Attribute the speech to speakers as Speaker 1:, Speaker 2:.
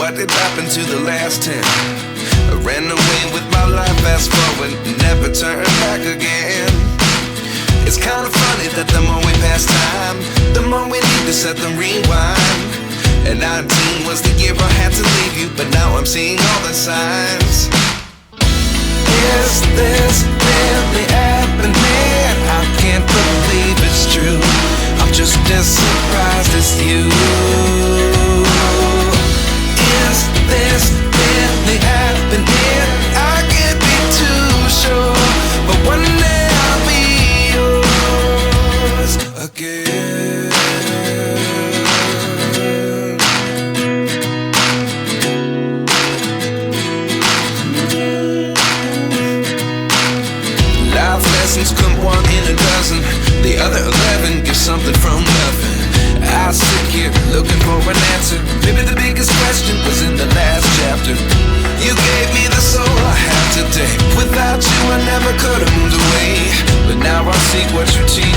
Speaker 1: what did happen to the last 10? I ran away with my life, fast forward, never turn back again. It's kind of funny that the more we pass time, the more we need to set them rewind. And 19 was the year I had to leave you, but now I'm seeing all the signs. Is this really happening? I can't believe it's true. I'm just as surprised as you. Is this really happening? I can't be too sure, but one day I'll be yours again. Life lessons come one in a dozen. The other 11 get something from nothing. I sit here looking for an answer. Maybe the biggest question was in the last chapter. You gave me the soul I have today. Without you I never could have moved away, but now I seek what you teach.